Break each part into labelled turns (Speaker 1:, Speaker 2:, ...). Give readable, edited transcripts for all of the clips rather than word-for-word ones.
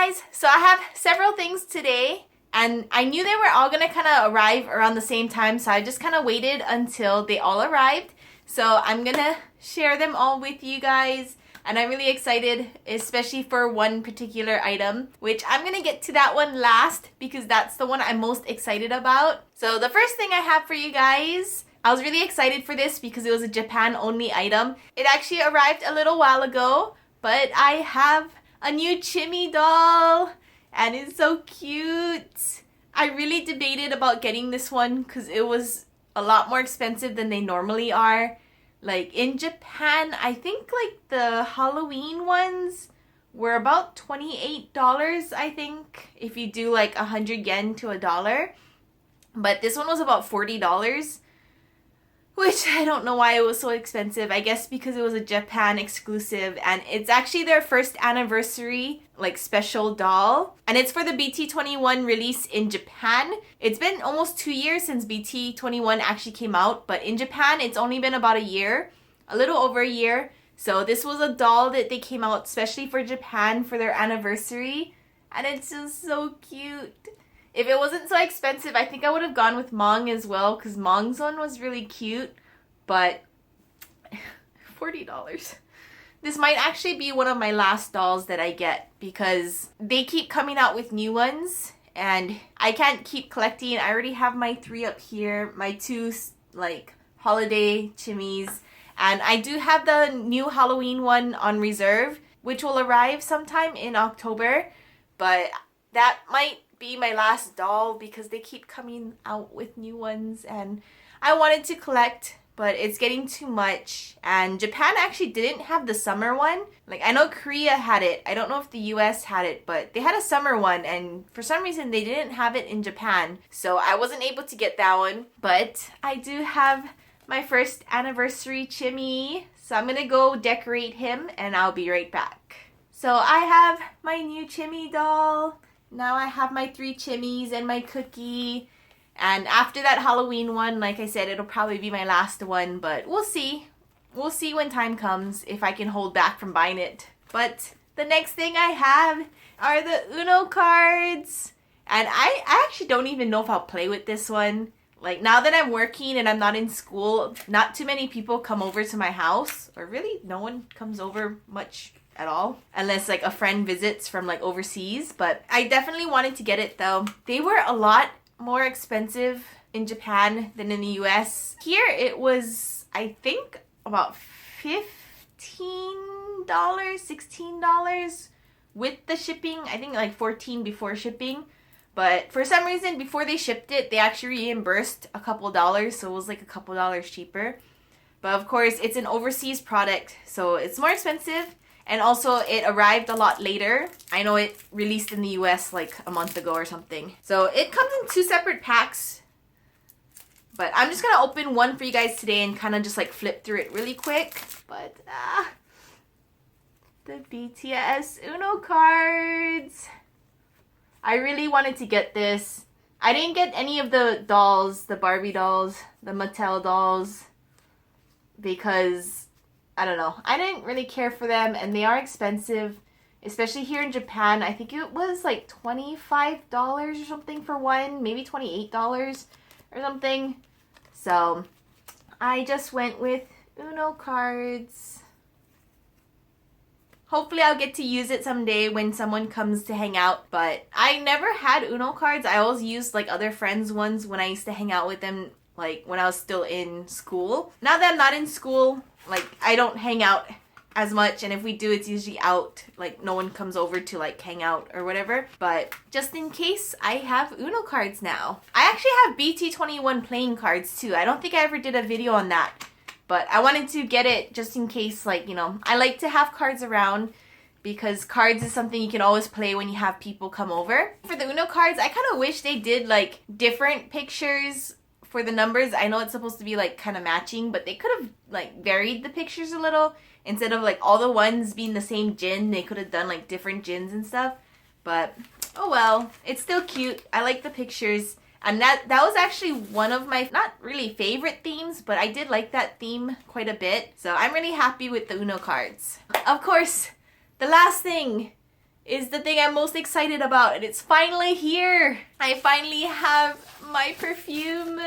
Speaker 1: guys, so I have several things today and I knew they were all gonna kind of arrive around the same time, so I just kind of waited until they all arrived. So I'm gonna share them all with you guys and I'm really excited, especially for one particular item, which I'm gonna get to that one last because that's the one I'm most excited about. So the first thing I have for you guys, I was really excited for this because it was a Japan only item. It actually arrived a little while ago, but I have a new Chimmy doll and it's so cute. I really debated about getting this one because it was a lot more expensive than they normally are. Like in Japan, I think like the Halloween ones were about $28, I think, if you do like 100 yen to $1. But this one was about $40. Which I don't know why it was so expensive. I guess because it was a Japan exclusive and it's actually their first anniversary like special doll. And it's for the BT21 release in Japan. It's been almost 2 years since BT21 actually came out, but in Japan it's only been about a year, a little over a year. So this was a doll that they came out especially for Japan for their anniversary. And it's just so cute. If it wasn't so expensive, I think I would have gone with Mong as well because Mong's one was really cute, but $40. This might actually be one of my last dolls that I get because they keep coming out with new ones and I can't keep collecting. I already have my 3 up here, my 2 like holiday chimmies, and I do have the new Halloween one on reserve, which will arrive sometime in October, but that might be my last doll because they keep coming out with new ones and I wanted to collect, but it's getting too much. And Japan actually didn't have the summer one. Like I know Korea had it. I don't know if the US had it, but they had a summer one and for some reason they didn't have it in Japan. So I wasn't able to get that one, but I do have my first anniversary Chimmy. So I'm gonna go decorate him and I'll be right back. So I have my new Chimmy doll. Now I have my 3 chimmies and my cookie. And after that Halloween one, like I said, it'll probably be my last one. But we'll see. We'll see when time comes if I can hold back from buying it. But the next thing I have are the Uno cards. And I actually don't even know if I'll play with this one. Like now that I'm working and I'm not in school, not too many people come over to my house. Or really, no one comes over much at all unless like a friend visits from like overseas. But I definitely wanted to get it though. They were a lot more expensive in Japan than in the US. Here it was I think about $15, $16 with the shipping. I think like $14 before shipping, but for some reason before they shipped it they actually reimbursed a couple dollars, so it was like a couple dollars cheaper. But of course it's an overseas product, so it's more expensive. And also, it arrived a lot later. I know it released in the US like a month ago or something. So it comes in 2 separate packs. But I'm just going to open one for you guys today and kind of just like flip through it really quick. But, the BTS Uno cards. I really wanted to get this. I didn't get any of the dolls, the Barbie dolls, the Mattel dolls, because I don't know. I didn't really care for them and they are expensive, especially here in Japan. I think it was like $25 or something for one, maybe $28 or something. So I just went with Uno cards. Hopefully I'll get to use it someday when someone comes to hang out, but I never had Uno cards. I always used like other friends' ones when I used to hang out with them, like when I was still in school. Now that I'm not in school, like I don't hang out as much, and if we do it's usually out, like no one comes over to like hang out or whatever. But just in case, I have Uno cards now. I actually have BT21 playing cards too. I don't think I ever did a video on that, but I wanted to get it just in case, like, you know, I like to have cards around because cards is something you can always play when you have people come over. For the Uno cards, I kind of wish they did like different pictures for the numbers. I know it's supposed to be like kind of matching, but they could have like varied the pictures a little. Instead of like all the ones being the same gin, they could have done like different gins and stuff. But oh well, it's still cute. I like the pictures. And that was actually one of my, not really favorite themes, but I did like that theme quite a bit. So I'm really happy with the Uno cards. Of course, the last thing is the thing I'm most excited about, and it's finally here. I finally have my perfume.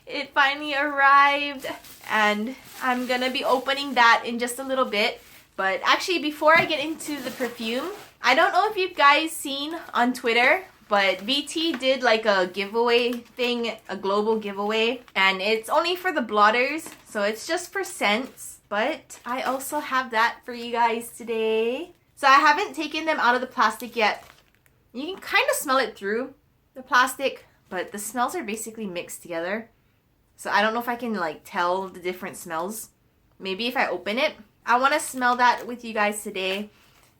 Speaker 1: It finally arrived, and I'm gonna be opening that in just a little bit. But actually, before I get into the perfume, I don't know if you guys seen on Twitter, but VT did like a giveaway thing, a global giveaway, and it's only for the blotters, so it's just for scents. But I also have that for you guys today. So I haven't taken them out of the plastic yet. You can kind of smell it through the plastic, but the smells are basically mixed together. So I don't know if I can like tell the different smells. Maybe if I open it. I want to smell that with you guys today.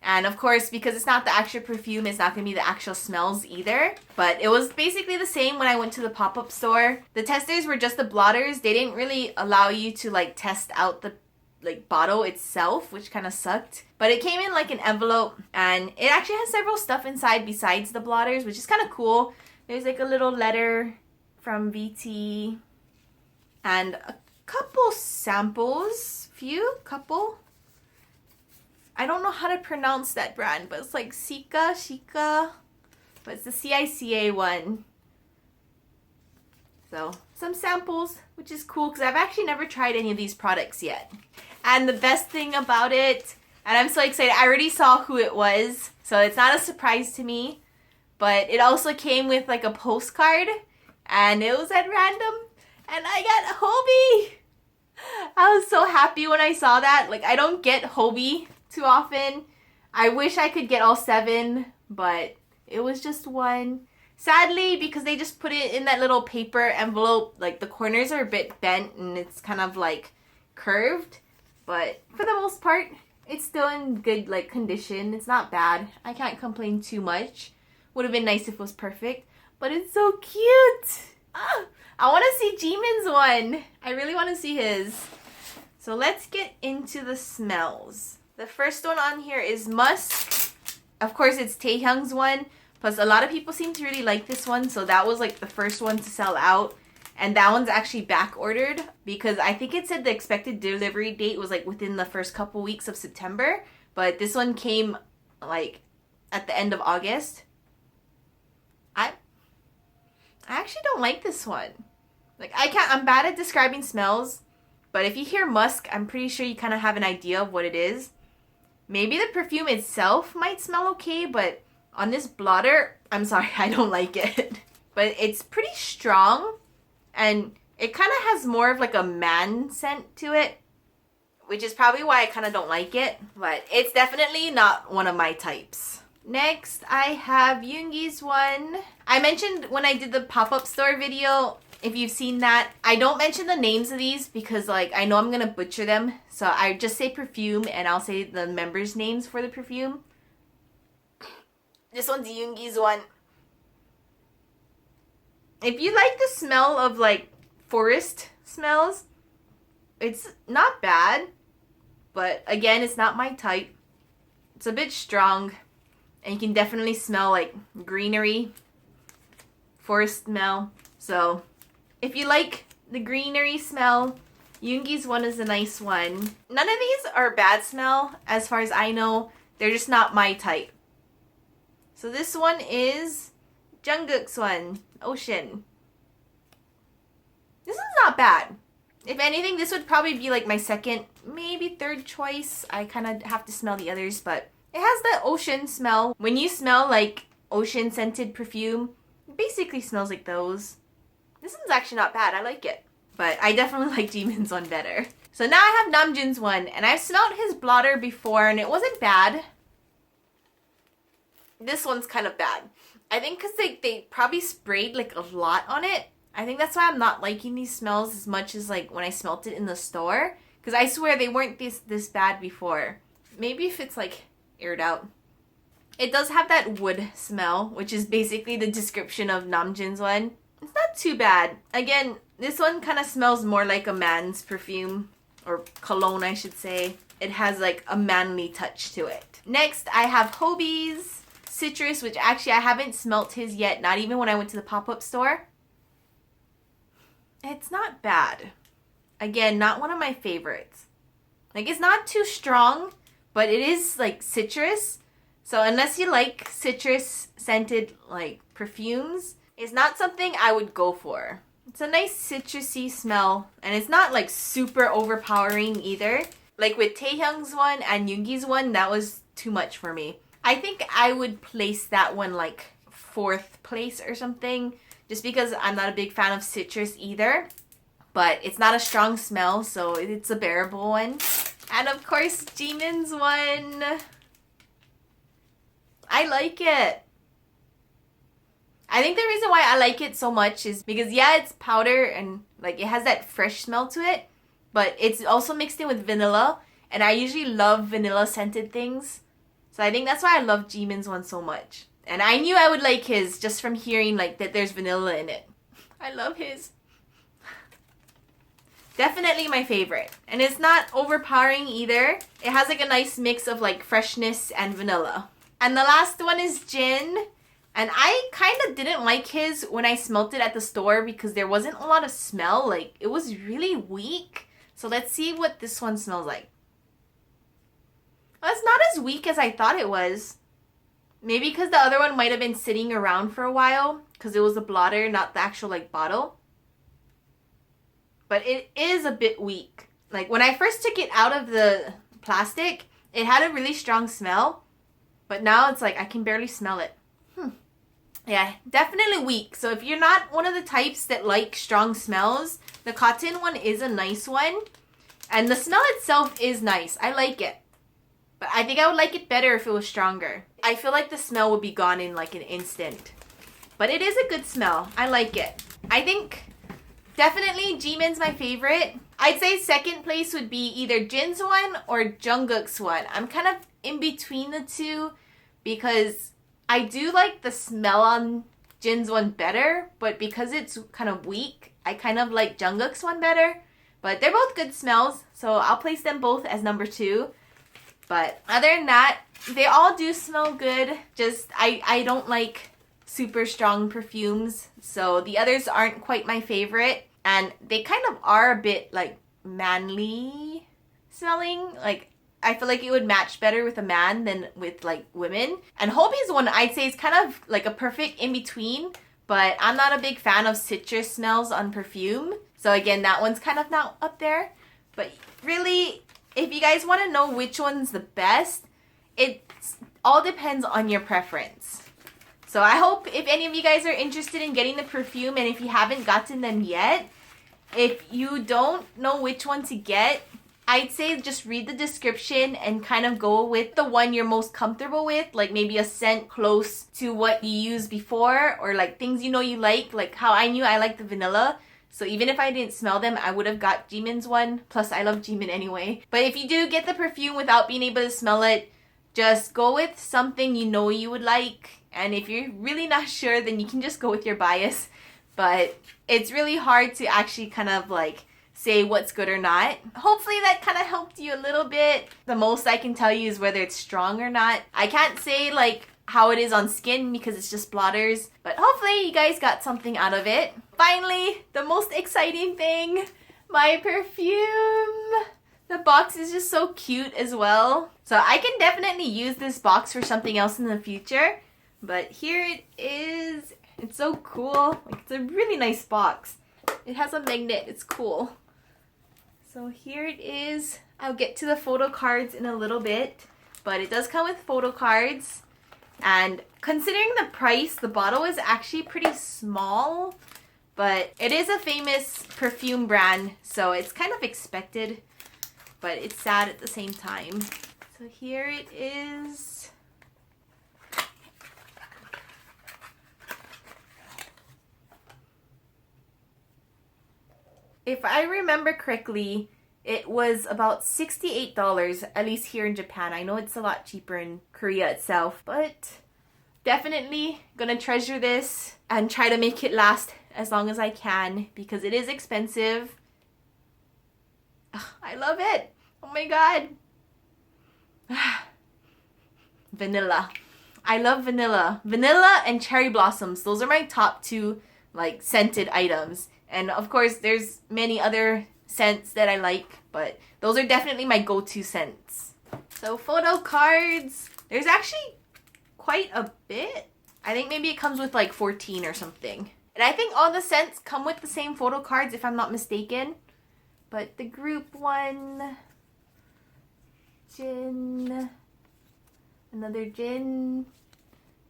Speaker 1: And of course, because it's not the actual perfume, it's not going to be the actual smells either. But it was basically the same when I went to the pop-up store. The testers were just the blotters. They didn't really allow you to like test out the like bottle itself, which kind of sucked. But it came in like an envelope, and it actually has several stuff inside besides the blotters, which is kind of cool. There's like a little letter from VT and a couple samples. Couple. I don't know how to pronounce that brand, but it's like Shika, but it's the CICA one. So some samples, which is cool because I've actually never tried any of these products yet. And the best thing about it, and I'm so excited, I already saw who it was, so it's not a surprise to me, but it also came with like a postcard, and it was at random, and I got Hobie. I was so happy when I saw that. Like, I don't get Hobie too often. I wish I could get all 7, but it was just one. Sadly, because they just put it in that little paper envelope, like the corners are a bit bent and it's kind of like curved. But for the most part, it's still in good like condition. It's not bad. I can't complain too much. Would have been nice if it was perfect. But it's so cute. I want to see Jimin's one. I really want to see his. So let's get into the smells. The first one on here is Musk. Of course, it's Taehyung's one. Plus, a lot of people seem to really like this one. So that was like the first one to sell out. And that one's actually back ordered because I think it said the expected delivery date was like within the first couple weeks of September. But this one came like at the end of August. I actually don't like this one. Like, I'm bad at describing smells, but if you hear musk, I'm pretty sure you kind of have an idea of what it is. Maybe the perfume itself might smell okay, but on this blotter, I'm sorry, I don't like it. But it's pretty strong, and it kind of has more of like a man scent to it, which is probably why I kind of don't like it, but it's definitely not one of my types. Next, I have Yoongi's one. I mentioned when I did the pop-up store video, if you've seen that, I don't mention the names of these because like I know I'm gonna butcher them. So I just say perfume and I'll say the members' names for the perfume. This one's Yoongi's one. If you like the smell of like forest smells, it's not bad. But again, it's not my type. It's a bit strong. And you can definitely smell like greenery, forest smell. So if you like the greenery smell, Yoongi's one is a nice one. None of these are bad smell as far as I know. They're just not my type. So this one is Jungkook's one, Ocean. This one's not bad. If anything, this would probably be like my second, maybe third choice. I kind of have to smell the others, but it has that ocean smell. When you smell like ocean scented perfume, it basically smells like those. This one's actually not bad. I like it. But I definitely like Jimin's one better. So now I have Namjoon's one, and I've smelled his blotter before, and it wasn't bad. This one's kind of bad. I think because they probably sprayed like a lot on it. I think that's why I'm not liking these smells as much as like when I smelt it in the store. Because I swear they weren't this bad before. Maybe if it's like aired out. It does have that wood smell, which is basically the description of Namjoon's one. It's not too bad. Again, this one kind of smells more like a man's perfume. Or cologne, I should say. It has like a manly touch to it. Next, I have Hobie's Citrus, which actually I haven't smelt his yet. Not even when I went to the pop-up store. It's not bad. Again, not one of my favorites. Like, it's not too strong, but it is like citrus. So unless you like citrus scented like perfumes, it's not something I would go for. It's a nice citrusy smell, and it's not like super overpowering either. Like with Taehyung's one and Yoongi's one, that was too much for me. I think I would place that one like 4th place or something, just because I'm not a big fan of citrus either. But it's not a strong smell, so it's a bearable one. And of course, Jimin's one. I like it. I think the reason why I like it so much is because, yeah, it's powder and like it has that fresh smell to it, but it's also mixed in with vanilla, and I usually love vanilla scented things. So I think that's why I love Jimin's one so much. And I knew I would like his just from hearing like that there's vanilla in it. I love his. Definitely my favorite. And it's not overpowering either. It has like a nice mix of like freshness and vanilla. And the last one is Jin. And I kind of didn't like his when I smelt it at the store because there wasn't a lot of smell. Like, it was really weak. So let's see what this one smells like. Well, it's not as weak as I thought it was. Maybe because the other one might have been sitting around for a while because it was a blotter, not the actual like bottle. But it is a bit weak. Like, when I first took it out of the plastic, it had a really strong smell. But now it's like I can barely smell it. Yeah, definitely weak. So if you're not one of the types that like strong smells, the cotton one is a nice one. And the smell itself is nice. I like it. But I think I would like it better if it was stronger. I feel like the smell would be gone in like an instant. But it is a good smell. I like it. I think definitely Jimin's my favorite. I'd say 2nd place would be either Jin's one or Jungkook's one. I'm kind of in between the two because I do like the smell on Jin's one better, but because it's kind of weak, I kind of like Jungkook's one better. But they're both good smells, so I'll place them both as number 2. But other than that, they all do smell good. Just, I don't like super strong perfumes, so the others aren't quite my favorite. And they kind of are a bit like manly smelling. Like, I feel like it would match better with a man than with like women. And Hobie's one I'd say is kind of like a perfect in between, but I'm not a big fan of citrus smells on perfume. So again, that one's kind of not up there. But really, if you guys want to know which one's the best, it all depends on your preference. So I hope if any of you guys are interested in getting the perfume, and if you haven't gotten them yet, if you don't know which one to get, I'd say just read the description and kind of go with the one you're most comfortable with, like maybe a scent close to what you used before, or like things you know you like how I knew I liked the vanilla. So even if I didn't smell them, I would have got Jimin's one. Plus, I love Jimin anyway. But if you do get the perfume without being able to smell it, just go with something you know you would like. And if you're really not sure, then you can just go with your bias. But it's really hard to actually kind of like say what's good or not. Hopefully that kind of helped you a little bit. The most I can tell you is whether it's strong or not. I can't say like how it is on skin because it's just blotters, but hopefully you guys got something out of it. Finally, the most exciting thing, my perfume. The box is just so cute as well. So I can definitely use this box for something else in the future, but here it is. It's so cool. Like, it's a really nice box. It has a magnet. It's cool. So here it is. I'll get to the photo cards in a little bit, but it does come with photo cards. And considering the price, the bottle is actually pretty small, but it is a famous perfume brand, so it's kind of expected, but it's sad at the same time. So here it is. If I remember correctly, it was about $68, at least here in Japan. I know it's a lot cheaper in Korea itself, but definitely gonna treasure this and try to make it last as long as I can because it is expensive. Ugh, I love it. Oh my god. Vanilla. I love vanilla. Vanilla and cherry blossoms. Those are my top 2 like scented items. And of course, there's many other scents that I like, but those are definitely my go-to scents. So photo cards. There's actually quite a bit. I think maybe it comes with like 14 or something. And I think all the scents come with the same photo cards if I'm not mistaken. But the group one, Jin, another Jin,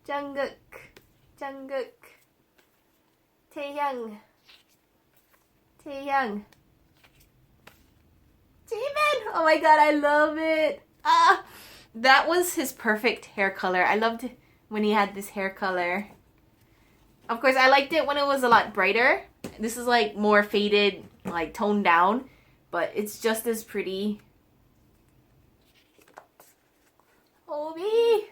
Speaker 1: Jungkook, Taehyung, Jaemin. Oh my god, I love it. That was his perfect hair color. I loved when he had this hair color. Of course, I liked it when it was a lot brighter. This is like more faded, like toned down, but it's just as pretty. Obi!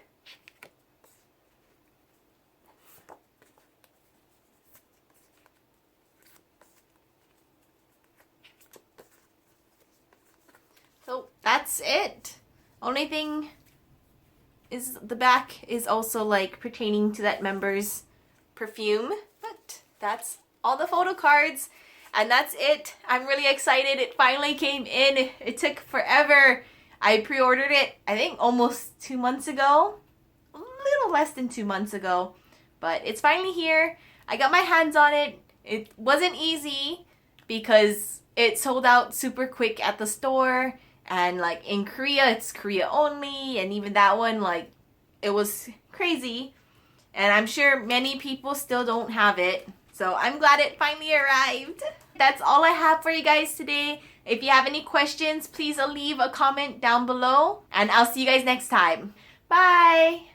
Speaker 1: So that's it. Only thing is the back is also like pertaining to that member's perfume, but that's all the photo cards and that's it. I'm really excited. It finally came in. It took forever. I pre-ordered it I think almost 2 months ago, a little less than 2 months ago, but it's finally here. I got my hands on it. It wasn't easy because it sold out super quick at the store, and like in Korea it's Korea only, and even that one, like, it was crazy. And I'm sure many people still don't have it. So I'm glad it finally arrived. That's all I have for you guys today. If you have any questions, please leave a comment down below. And I'll see you guys next time. Bye!